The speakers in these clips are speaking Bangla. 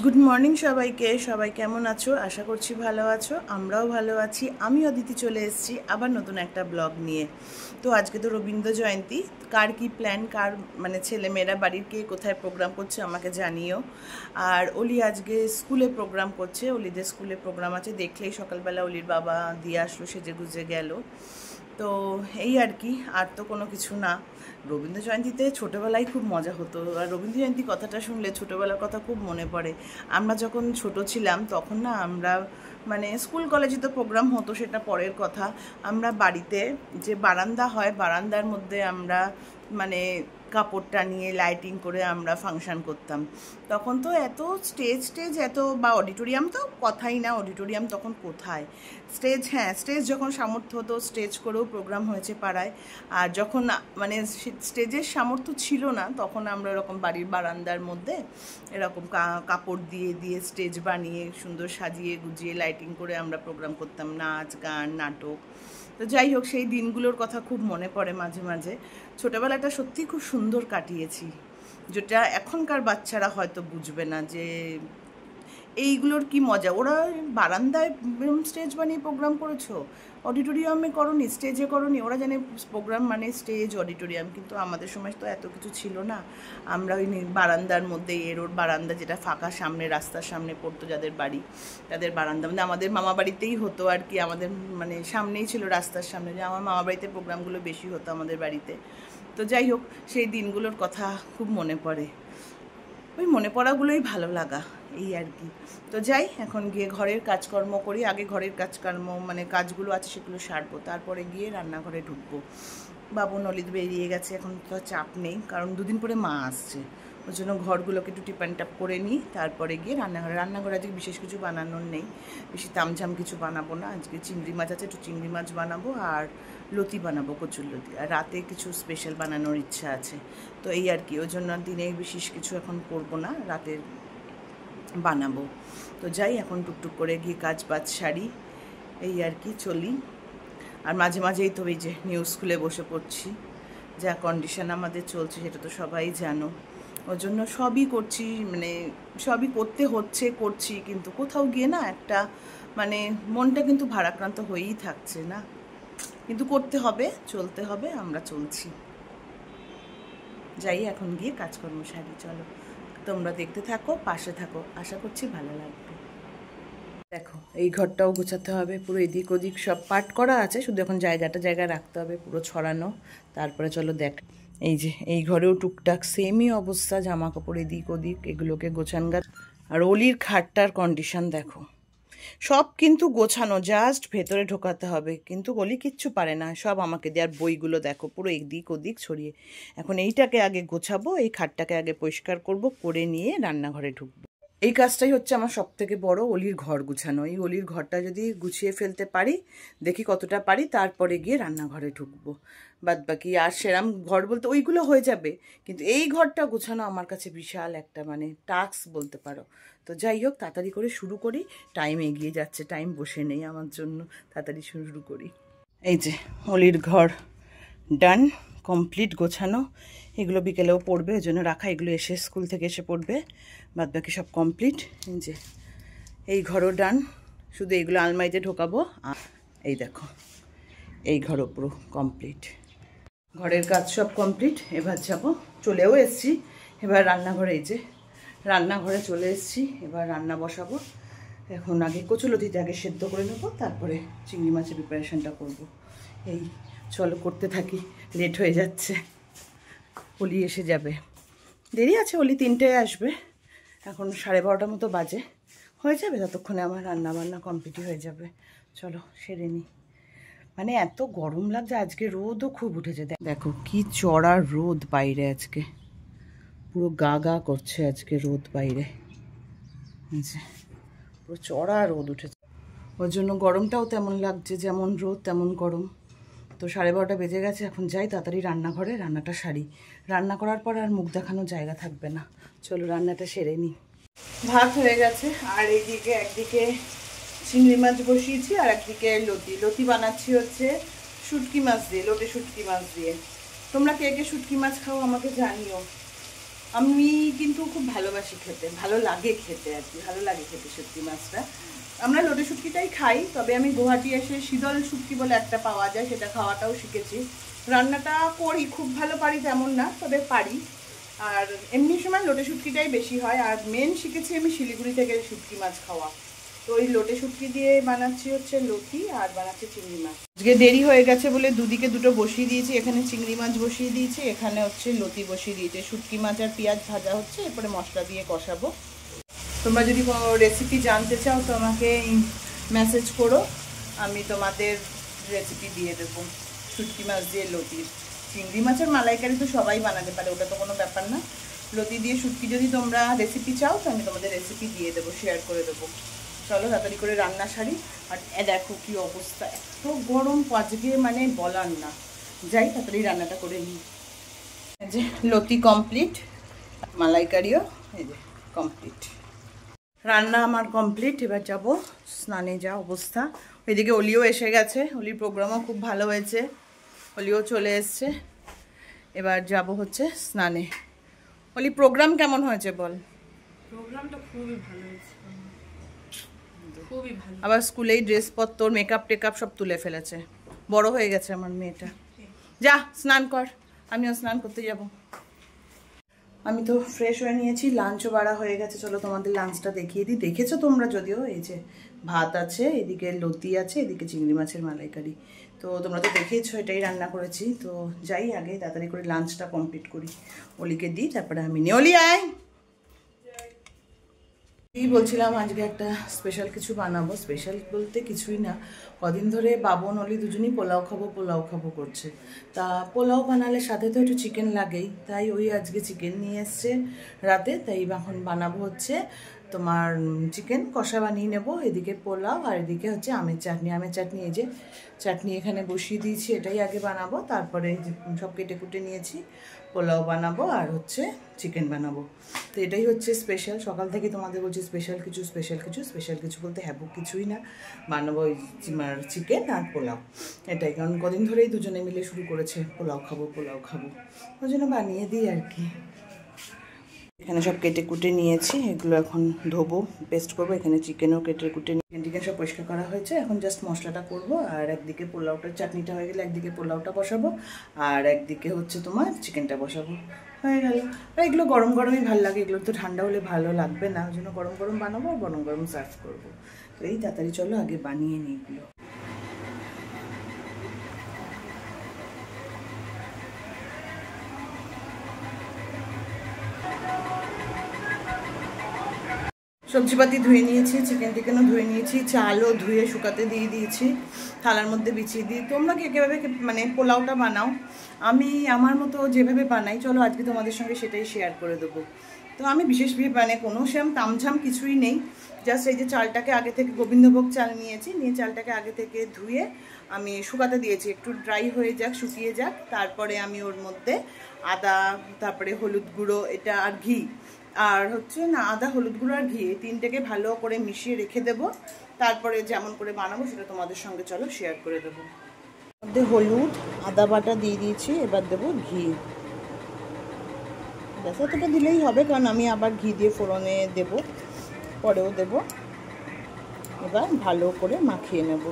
গুড মর্নিং সবাইকে। সবাই কেমন আছো? আশা করছি ভালো আছো, আমরাও ভালো আছি। আমি অদিতি চলে এসেছি আবার নতুন একটা ব্লগ নিয়ে। তো আজকে তো রবীন্দ্র জয়ন্তী। কার কি প্ল্যান, কার মানে ছেলেমেয়েরা বাড়ির কে কোথায় প্রোগ্রাম করছে আমাকে জানিও। আর অলি আজকে স্কুলে প্রোগ্রাম করছে, অলিদের স্কুলে প্রোগ্রাম আছে। দেখলেই সকালবেলা অলির বাবা দিয়ে আসলো, সেজে গুজে গেল। তো এই আর কি, আর তো কোনো কিছু না। রবীন্দ্র জয়ন্তীতে ছোটোবেলায় খুব মজা হতো, আর রবীন্দ্র জয়ন্তী কথাটা শুনলে ছোটোবেলার কথা খুব মনে পড়ে। আমরা যখন ছোট ছিলাম তখন না, আমরা মানে স্কুল কলেজে তো প্রোগ্রাম হতো, সেটা পরের কথা। আমরা বাড়িতে যে বারান্দা হয়, বারান্দার মধ্যে আমরা মানে কাপড়টা নিয়ে লাইটিং করে আমরা ফাংশন করতাম। তখন তো এত স্টেজ এত, বা অডিটোরিয়াম তো কথাই না, অডিটোরিয়াম তখন কোথায়। স্টেজ, হ্যাঁ স্টেজ যখন সামর্থ্য হতো স্টেজ করেও প্রোগ্রাম হয়েছে পাড়ায়। আর যখন মানে স্টেজের সামর্থ্য ছিল না, তখন আমরা এরকম বাড়ির বারান্দার মধ্যে এরকম কাপড় দিয়ে দিয়ে স্টেজ বানিয়ে সুন্দর সাজিয়ে গুজিয়ে লাইটিং করে আমরা প্রোগ্রাম করতাম, নাচ গান নাটক। তো যাই হোক, সেই দিনগুলোর কথা খুব মনে পড়ে মাঝে মাঝে। ছোটোবেলাটা সত্যিই খুব সুন্দর কাটিয়েছি, যেটা এখনকার বাচ্চারা হয়তো বুঝবে না যে এইগুলোর কি মজা। ওরা বারান্দায় স্টেজ বানিয়ে প্রোগ্রাম করেছো, অডিটোরিয়ামে করনি, স্টেজে করনি। ওরা জানে প্রোগ্রাম মানে স্টেজ, অডিটোরিয়াম, কিন্তু আমাদের সময় তো এত কিছু ছিল না। আমরা ওই বারান্দার মধ্যে, ওর বারান্দা যেটা ফাঁকা সামনে রাস্তার সামনে পড়তো যাদের বাড়ি, তাদের বারান্দা মানে আমাদের মামা বাড়িতেই হতো আর কি। আমাদের মানে সামনেই ছিল, রাস্তার সামনে, যে আমার মামা বাড়িতে প্রোগ্রামগুলো বেশি হতো আমাদের বাড়িতে। তো যাই হোক, সেই দিনগুলোর কথা খুব মনে পড়ে। ওই মনে পড়াগুলোই ভালো লাগা, এই আর কি। তো যাই, এখন গিয়ে ঘরের কাজকর্ম করি। আগে ঘরের কাজকর্ম মানে কাজগুলো আছে সেগুলো সারবো, তারপরে গিয়ে রান্নাঘরে ঢুকবো। বাবু নলিত বেরিয়ে গেছে, এখন তো চাপ নেই, কারণ দুদিন পরে মা আসছে। ওই জন্য ঘরগুলোকে একটু টিপান টাপ করে নিই, তারপরে গিয়ে রান্নাঘরে আজকে বিশেষ কিছু বানানোর নেই, বেশি তামঝাম কিছু বানাবো না। আজকে চিংড়ি মাছ আছে, একটু চিংড়ি মাছ বানাবো আর লতি বানাবো, কচুর লতি। আর রাতে কিছু স্পেশাল বানানোর ইচ্ছা আছে। তো এই আর কি, ওই জন্য দিনে বিশেষ কিছু এখন করবো না, রাতের বানাবো। তো যাই, এখন টুকটুক করে গিয়ে কাজ বাজ সারি, এই আর কি চলি। আর মাঝে মাঝেই তো এই যে নিউজ খুলে বসে পড়ছি, যা কন্ডিশন আমাদের চলছে সেটা তো সবাই জানো। ওর জন্য সবই করছি, মানে সবই করতে হচ্ছে, করছি, কিন্তু কোথাও গিয়ে না একটা মানে মনটা কিন্তু ভারাক্রান্ত হয়েই থাকছে না। কিন্তু করতে হবে, চলতে হবে, আমরা চলছি। যাই, এখন গিয়ে কাজকর্ম সারি, চলো। তোমরা দেখতে থাকো, পাশে থাকো, আশা করছি ভালো লাগবে। দেখো, এই ঘরটাও গোছাতে হবে, পুরো এদিক ওদিক সব পাট করা আছে, শুধু এখন জায়গায় রাখতে হবে, পুরো ছড়ানো। তারপরে চলো দেখ, এই যে এই ঘরেও টুকটাক সেমই অবস্থা, জামা কাপড় এদিক ওদিক, এগুলোকে গোছান গাছ। আর অলির খাটটার কন্ডিশন দেখো, সব কিন্তু গোছানো, জাস্ট ভেতরে ঢোকাতে হবে, কিন্তু অলি কিচ্ছু পারে না, সব আমাকে দেওয়ার। বইগুলো দেখো পুরো এদিক ওদিক ছড়িয়ে। এখন এইটাকে আগে গোছাবো, এই খাটটাকে আগে পরিষ্কার করব, করে নিয়ে রান্নাঘরে ঢুকবো। এই কাজটাই হচ্ছে আমার সব থেকে বড়, অলির ঘর গুছানো। এই অলির ঘরটা যদি গুছিয়ে ফেলতে পারি, দেখি কতটা পারি, তারপরে গিয়ে রান্নাঘরে ঢুকবো। বাদ বাকি আর সেরাম ঘর বলতে ওইগুলো হয়ে যাবে, কিন্তু এই ঘরটা গোছানো আমার কাছে বিশাল একটা মানে টাস্ক বলতে পারো। তো যাই হোক, তাড়াতাড়ি করে শুরু করি, টাইম এগিয়ে যাচ্ছে, টাইম বসে নেই আমার জন্য, তাড়াতাড়ি শুরু করি। এই যে অলির ঘর ডান, কমপ্লিট গোছানো। এগুলো বিকেলেও পড়বে, ওই জন্য রাখা, এগুলো এসে স্কুল থেকে এসে পড়বে। বাদ বাকি সব কমপ্লিট। এই যে এই ঘরও ডান, শুধু এইগুলো আলমারিতে ঢোকাবো। আর এই দেখো, এই ঘরও পুরো কমপ্লিট, ঘরের কাজ সব কমপ্লিট। এবার যাবো, চলেও এসছি এবার রান্নাঘরে। এই যে রান্নাঘরে চলে এসছি, এবার রান্না বসাবো। এখন আগে কচুলতিটা আগে সেদ্ধ করে নেবো, তারপরে চিংড়ি মাছের প্রিপারেশনটা করব। এই চলো করতে থাকি, লেট হয়ে যাচ্ছে, অলি এসে যাবে, দেরি আছে, অলি 3টায় আসবে, এখন 12:30 মতো বাজে, হয়ে যাবে ততক্ষণে আমার রান্না বান্না কমপ্লিট হয়ে যাবে। চলো সেরে নিই। মানে এত গরম লাগছে আজকে, রোদও খুব উঠেছে, দেখো কি চড়া রোদ বাইরে আজকে, পুরো গা গা করছে আজকে রোদ বাইরে, পুরো চড়া রোদ উঠেছে। ওর জন্য গরমটাও তেমন লাগছে, যেমন রোদ তেমন গরম। তো 12:30 বেজে গেছে, এখন যাই তাড়াতাড়ি রান্নাঘরে, রান্নাটা সারি। রান্না করার পর আর মুখ দেখানোর জায়গা থাকবে না, চলো রান্নাটা সেরে নিই। ভাত হয়ে গেছে, আর এইদিকে একদিকে চিংড়ি মাছ বসিয়েছি, আর একদিকে লতি বানাচ্ছি হচ্ছে শুটকি মাছ দিয়ে, লোটে শুটকি মাছ দিয়ে। তোমরা কে কে শুটকি মাছ খাও আমাকে জানিও। আমি কিন্তু খুব ভালোবাসি খেতে, ভালো লাগে খেতে আর কি, ভালো লাগে খেতে শুটকি মাছটা। আমরা লোটে শুটকিটাই খাই, তবে আমি গুয়াহাটি এসে শীতল শুটকি বলে একটা পাওয়া যায়, সেটা খাওয়াটাও শিখেছি। রান্নাটা করি, খুব ভালো পারি তেমন না, তবে পারি। আর এমনি সময় লোটে শুটকিটাই বেশি হয়। আর মেন শিখেছি আমি শিলিগুড়ি থেকে শুটকি মাছ খাওয়া। তো ওই লোটে শুটকি দিয়ে বানাচ্ছি হচ্ছে লতি, আর বানাচ্ছি চিংড়ি মাছ। আজকে দেরি হয়ে গেছে বলে দুদিকে দুটো বসিয়ে দিয়েছি। এখানে চিংড়ি মাছ বসিয়ে দিয়েছি, এখানে হচ্ছে লতি বসিয়ে দিয়েছি। শুটকি মাছ আর পেঁয়াজ ভাজা হচ্ছে, এরপরে মশলা দিয়ে কষাবো। তোমরা যদি কোনো রেসিপি জানতে চাও তো আমাকে মেসেজ করো, আমি তোমাদের রেসিপি দিয়ে দেবো শুটকি মাছ দিয়ে লতির। চিংড়ি মাছের মালাইকারি তো সবাই বানাতে পারে, ওটা তো কোনো ব্যাপার না। লতি দিয়ে শুটকি যদি তোমরা রেসিপি চাও তো আমি তোমাদের রেসিপি দিয়ে দেবো, শেয়ার করে দেবো। চলো তাড়াতাড়ি করে রান্না সারি। আর দেখো কি অবস্থা, এত গরম আজকে মানে বলার না। যাই তাড়াতাড়ি রান্নাটা করে নিই। এই যে লতি কমপ্লিট, মালাইকারিও এই যে কমপ্লিট, রান্না আমার কমপ্লিট। এবার যাব স্নানে। যা অবস্থা, ওইদিকে অলিও এসে গেছে, অলির প্রোগ্রামও খুব ভালো হয়েছে, অলিও চলে এসছে। এবার যাব হচ্ছে স্নানে। অলি প্রোগ্রাম কেমন হয়েছে বল? প্রোগ্রামটা খুবই ভালো হয়েছে, খুবই ভালো। আবার স্কুলেই ড্রেসপত্র মেকআপ টেকআপ সব তুলে ফেলেছে, বড় হয়ে গেছে আমার মেয়েটা। যা স্নান কর, আমিও স্নান করতে যাব। আমি তো ফ্রেশ হয়ে নিয়েছি, লাঞ্চও বাড়া হয়ে গেছে। চলো তোমাদের লাঞ্চটা দেখিয়ে দিই। দেখেছো তোমরা যদিও, এই যে ভাত আছে, এদিকে লতি আছে, এদিকে চিংড়ি মাছের মালাইকারি। তো তোমরা তো দেখেছো, এটাই রান্না করেছি। তো যাই আগে তাড়াতাড়ি করে লাঞ্চটা কমপ্লিট করি, অলিকে দিই, তারপরে আমি নিয়ে। অলি আয়। এই বলছিলাম আজকে একটা স্পেশাল কিছু বানাবো। স্পেশাল বলতে কিছুই না, কদিন ধরে বাবন অলি দুজনই পোলাও খাবো করছে। তা পোলাও বানালে সাথে তো একটু চিকেন লাগেই, তাই ওই আজকে চিকেন নিয়ে এসছে রাতে। তাই এখন বানাবো হচ্ছে তোমার চিকেন কষা বানিয়ে নেব। এদিকে পোলাও, আর এদিকে হচ্ছে আমের চাটনি। আমের চাটনি এই যে চাটনি এখানে বসিয়ে দিয়েছি, এটাই আগে বানাবো। তারপরে সব কেটে কুটে নিয়েছি, পোলাও বানাবো আর হচ্ছে চিকেন বানাবো। তো এটাই হচ্ছে স্পেশাল। সকাল থেকে তোমাদের বলছি স্পেশাল কিছু বলতে হ্যাবো কিছুই না, বানাবো ওই চিকেন আর পোলাও। এটাই, কারণ কদিন ধরেই দুজনে মিলে শুরু করেছে পোলাও খাবো ওই জন্য বানিয়ে দিই আর কি। এখানে সব কেটে কুটে নিয়েছি, এগুলো এখন ধোবো, পেস্ট করবো। এখানে চিকেনও কেটে কুটে চিকেন সব পরিষ্কার করা হয়েছে, এখন জাস্ট মশলাটা করবো। আর একদিকে পোলাওটার চাটনিটা হয়ে গেলে একদিকে পোলাওটা বসাবো, আর একদিকে হচ্ছে তোমার চিকেনটা বসাবো, হয়ে গেল। আর এগুলো গরম গরমই ভালো লাগে, এগুলো তো ঠান্ডা হলে ভালো লাগবে না, ওই জন্য গরম গরম বানাবো আর গরম গরম সার্ভ করবো। তো এই তাড়াতাড়ি চলো আগে বানিয়ে নিই এগুলো। সবজিপাতি ধুয়ে নিয়েছি, চিকেন টিকেনও ধুয়ে নিয়েছি, চালও ধুয়ে শুকাতে দিয়ে দিয়েছি, থালার মধ্যে বিছিয়ে দিই। তোমরা কে কীভাবে মানে পোলাওটা বানাও, আমি আমার মতো যেভাবে বানাই চলো আজকে তোমাদের সঙ্গে সেটাই শেয়ার করে দেবো। তো আমি বিশেষভাবে মানে কোনো সেরকম তামঝাম কিছুই নেই, জাস্ট এই যে চালটাকে আগে থেকে গোবিন্দভোগ চাল নিয়েছি, নিয়ে চালটাকে আগে থেকে ধুয়ে আমি শুকাতে দিয়েছি, একটু ড্রাই হয়ে যাক, শুকিয়ে যাক। তারপরে আমি ওর মধ্যে আদা, তারপরে হলুদ গুঁড়ো, এটা আর ঘি, আর হচ্ছে না আদা হলুদ গুঁড়ো আর ঘি, এই তিনটেকে ভালো করে মিশিয়ে রেখে দেবো। তারপরে যেমন করে বানাবো সেটা তোমাদের সঙ্গে চলো শেয়ার করে দেবো। মধ্যে হলুদ আদা বাটা দিয়ে দিয়েছি, এবার দেবো ঘি। ব্যাস এতটা দিলেই হবে, কারণ আমি আবার ঘি দিয়ে ফোড়নে দেবো, পরেও দেবো। এবার ভালো করে মাখিয়ে নেব।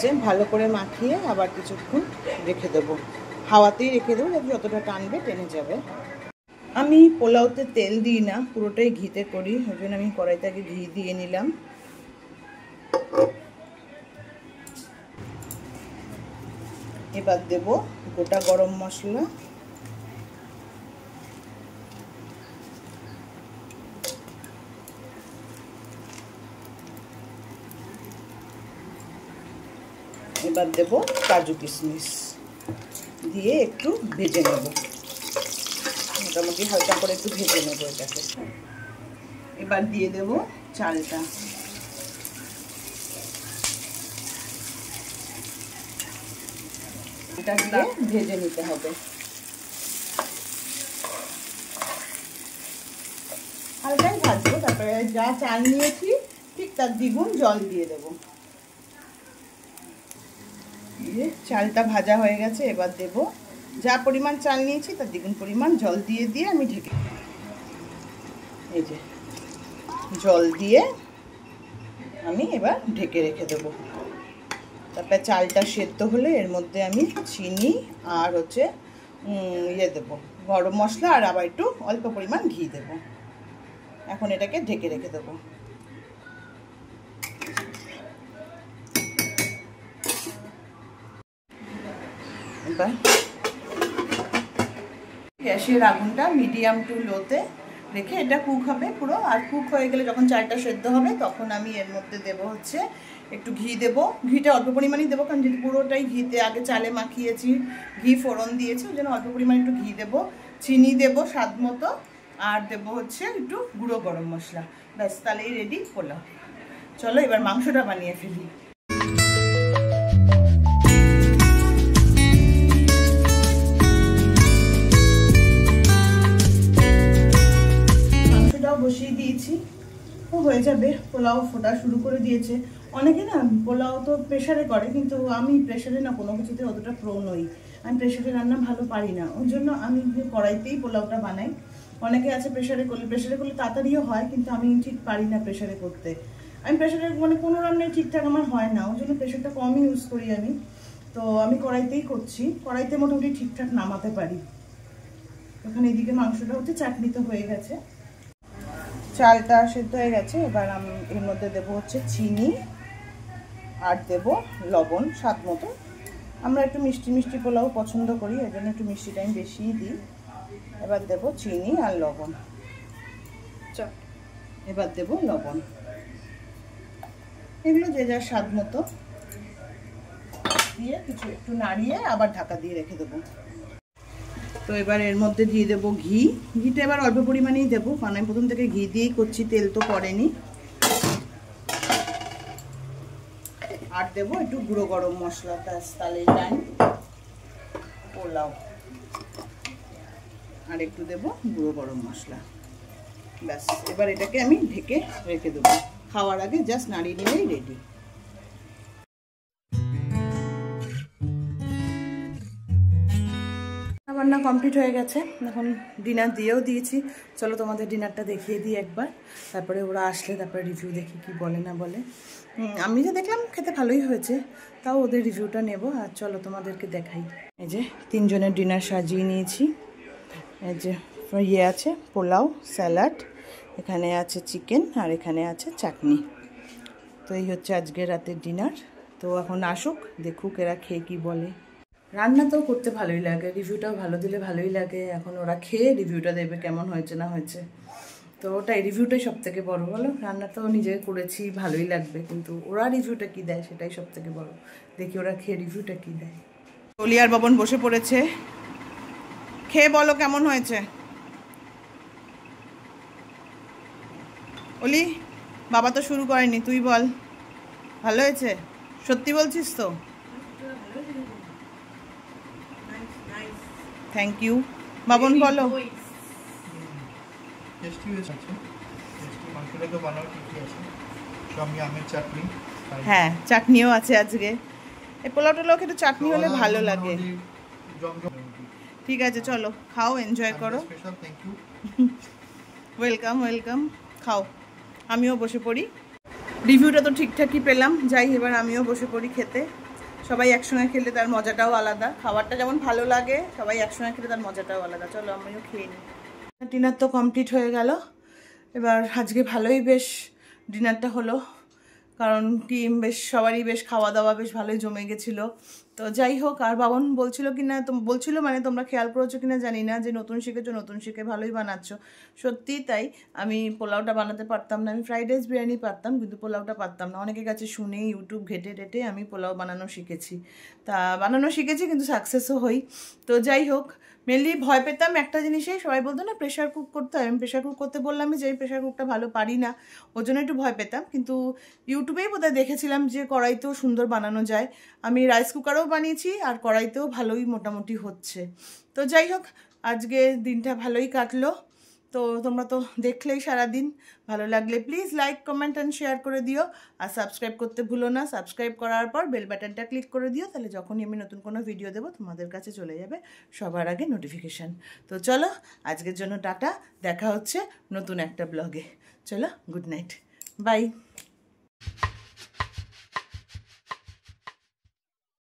যে ভালো করে মাখিয়ে আবার কিছুক্ষণ রেখে দেবো, হাওয়াতেই রেখে দেবো, যতটা টানবে টেনে যাবে। আমি পোলাওতে তেল দিই না, পুরোটাই ঘিতে করি, ওই জন্য আমি কড়াইতে আগে ঘি দিয়ে নিলাম। এবার দেব গোটা গরম মশলা, এবার দেব কাজু কিশমিশ দিয়ে একটু ভেজে নেব, মোটামুটি হালকা করে একটু ভেজে নেব এটাকে। এবার দিয়ে দেব চালটা, এটা দিয়ে ভেজে নিতে হবে। হালকাই ভাজবো, তারপরে যা চাল নিয়েছি ঠিক তার দ্বিগুণ জল দিয়ে দেবো। যে চালটা ভাজা হয়ে গেছে, এবার দেব যা পরিমাণ চাল নিয়েছি তার দ্বিগুণ পরিমাণ জল দিয়ে দিয়ে আমি ঢেকে, এই যে জল দিয়ে আমি এবার ঢেকে রেখে দেবো। তারপরে চালটা সেদ্ধ হলে এর মধ্যে আমি চিনি আর হচ্ছে দেবো গরম মশলা আর আবার একটু অল্প পরিমাণ ঘি দেবো। এখন এটাকে ঢেকে রেখে দেবো। এবার গ্যাসের আগুনটা মিডিয়াম টু লোতে রেখে এটা কুক হবে পুরো। আর কুক হয়ে গেলে যখন চালটা সেদ্ধ হবে তখন আমি এর মধ্যে দেবো হচ্ছে একটু ঘি দেবো। ঘিটা অল্প পরিমাণেই দেবো, কারণ যেহেতু পুরোটাই ঘিতে আগে চালে মাখিয়েছি, ঘি ফোড়ন দিয়েছি, ওই জন্য অল্প পরিমাণে একটু ঘি দেবো, চিনি দেবো স্বাদ মতো, আর দেবো হচ্ছে একটু গুঁড়ো গরম মশলা। ব্যাস, তাহলেই রেডি পোলাও। চলো এবার মাংসটা বানিয়ে ফেলি। বসিয়ে দিয়েছি, ও হয়ে যাবে। পোলাও ফোটা শুরু করে দিয়েছে। অনেকে না পোলাও তো প্রেশারে করে, কিন্তু আমি প্রেশারে না কোনো কিছুতে অতটা প্রো নই। আমি প্রেশারে রান্না ভালো পারি না, ওই জন্য আমি কড়াইতেই পোলাওটা বানাই। অনেকে আছে প্রেশারে করলে তাড়াতাড়িও হয়, কিন্তু আমি ঠিক পারি না প্রেশারে করতে। আমি প্রেশারে মানে কোনো রান্নাই ঠিকঠাক আমার হয় না, ওই জন্য প্রেশারটা কমই ইউজ করি আমি। তো আমি কড়াইতেই করছি, কড়াইতে মোটামুটি ঠিকঠাক নামাতে পারি। এখন এদিকে মাংসটা হচ্ছে, চাটনি তো হয়ে গেছে, চালটা সেদ্ধ হয়ে গেছে। এবার আমি এর মধ্যে দেবো হচ্ছে চিনি আর দেবো লবণ স্বাদ মতো। আমরা একটু মিষ্টি মিষ্টি পোলাও পছন্দ করি, এই জন্য একটু মিষ্টিটা আমি বেশিই দিই। এবার দেবো চিনি আর লবণ, এবার দেবো লবণ, এগুলো যে যার স্বাদ মতো দিয়ে কিছু একটু নাড়িয়ে আবার ঢাকা দিয়ে রেখে দেবো। তো এবার এর মধ্যে দিয়ে দেবো ঘি। ঘিটা এবার অল্প পরিমাণেই দেবো, কারণ আমি প্রথম থেকে ঘি দিয়েই করছি, তেল তো পড়েনি। আর দেবো একটু গুঁড়ো গরম মশলা, তাহলে ডান পোলাও। আর একটু দেবো গুঁড়ো গরম মশলা, ব্যাস। এবার এটাকে আমি ঢেকে রেখে দেবো, খাওয়ার আগে জাস্ট নাড়িয়ে নিলেই রেডি। রান্না কমপ্লিট হয়ে গেছে, এখন ডিনার দিয়েও দিয়েছি। চলো তোমাদের ডিনারটা দেখিয়ে দিই একবার, তারপরে ওরা আসলে তারপরে রিভিউ দেখি কি বলে না বলে। আমি যে দেখলাম খেতে ভালোই হয়েছে, তাও ওদের রিভিউটা নেব। আর চলো তোমাদেরকে দেখাই। এই যে তিনজনের ডিনার সাজিয়ে নিয়েছি। এই যে আছে পোলাও, স্যালাড, এখানে আছে চিকেন, আর এখানে আছে চাটনি। তো এই হচ্ছে আজকের রাতের ডিনার। তো এখন আসুক, দেখুক এরা খেয়ে কি বলে। রান্না তো করতে ভালোই লাগে, রিভিউটাও ভালো দিলে ভালোই লাগে। এখন ওরা খেয়ে রিভিউটা দেবে কেমন হয়েছে না হয়েছে। তো ওটাই রিভিউটাই সব থেকে বড়ো। বলো, রান্না তো নিজে করেছি, ভালোই লাগবে, কিন্তু ওরা রিভিউটা কী দেয় সেটাই সব থেকে বড়ো। দেখি ওরা খেয়ে রিভিউটা কী দেয়। অলি আর বাবন বসে পড়েছে, খেয়ে বলো কেমন হয়েছে। অলি, বাবা তো শুরু করেনি, তুই বল ভালো হয়েছে? সত্যি বলছিস তো? Thank you. বাবন বলো। হ্যাঁ, চাটনিও আছে আজকে। এই পোলাও টোলাও খেতে চাটনি হলে ভালো লাগে। ঠিক আছে, চলো খাও, এনজয় করো। ওয়েলকাম ওয়েলকাম, খাও। আমিও বসে পড়ি। রিভিউটা তো ঠিকঠাকই পেলাম, যাই এবার আমিও বসে পড়ি খেতে। সবাই একসঙ্গে খেলে তার মজাটাও আলাদা। খাবারটা যেমন ভালো লাগে, সবাই একসঙ্গে খেলে তার মজাটাও আলাদা। চলো আমিও খেয়ে নিই। ডিনার তো কমপ্লিট হয়ে গেল। এবার আজকে ভালোই বেশ ডিনারটা হলো, কারণ কি বেশ সবারই বেশ খাওয়া দাওয়া বেশ ভালোই জমে গেছিলো। তো যাই হোক, আর বাবন বলছিল কি না, বলছিল মানে তোমরা খেয়াল করেছো কিনা জানি না, যে নতুন শিখেছো, নতুন শিখে ভালোই বানাচ্ছ। সত্যিই তাই। আমি পোলাওটা বানাতে পারতাম না, আমি ফ্রাইড রাইস বিরিয়ানি পারতাম, কিন্তু পোলাওটা পারতাম না। অনেকের কাছে শুনে ইউটিউব ঘেটে টেটে আমি পোলাও বানানো শিখেছি। কিন্তু সাকসেসও হই। তো যাই হোক, মেনলি ভয় পেতাম একটা জিনিসেই, সবাই বলতো না প্রেশার কুক করতে হয়। আমি প্রেশার কুক করতে বললামই যে প্রেশার কুকটা ভালো পারি না, ওই জন্য একটু ভয় পেতাম। কিন্তু ইউটিউবেই বোধহয় দেখেছিলাম যে কড়াইতেও সুন্দর বানানো যায়। আমি রাইস কুকারেও বানিয়েছি, আর কড়াইতেও ভালোই মোটামুটি হচ্ছে। তো যাই হোক, আজকে দিনটা ভালোই কাটলো। তো তোমরা তো দেখলেই সারাদিন, ভালো লাগলে please like comment and share করে দিও, আর সাবস্ক্রাইব করতে ভুলো না। সাবস্ক্রাইব করার পর বেল বাটনটা ক্লিক করে দিও, তাহলে যখনই আমি নতুন কোনো ভিডিও দেবো তোমাদের কাছে চলে যাবে সবার আগে নোটিফিকেশান। তো চলো আজকের জন্য টাটা, দেখা হচ্ছে নতুন একটা ব্লগে। চলো, গুড নাইট, বাই।